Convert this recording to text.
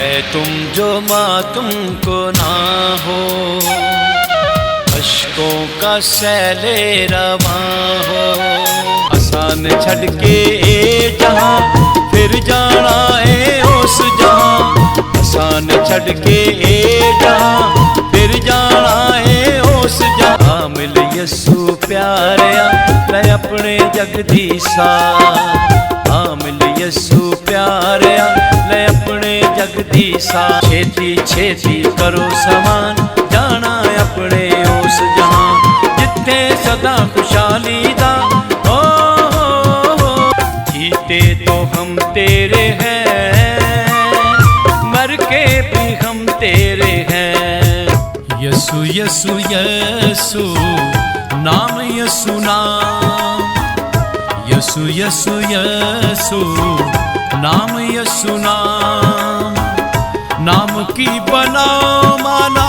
है तुम जो मातम को ना हो, अश्कों का सैले रवा हो। आसान छड़ के जहां फिर जाना है उस जहां, आसान छड़ के जहां फिर जाना है उस जहां। मिल यसू प्यारिया ले अपने जगदीसा, मिल यसू प्यारिया ले अपने जगदीसा। छेती छेती करो समान जाना अपने उस जहां, जिथे सदा खुशहाली दा हो। जीते तो हम तेरे हैं, मर के भी हम तेरे हैं। यसु यसु यसु नाम, यसु नाम, यसु यसु यसु नाम, यसु नाम। नाम की बनाओ माना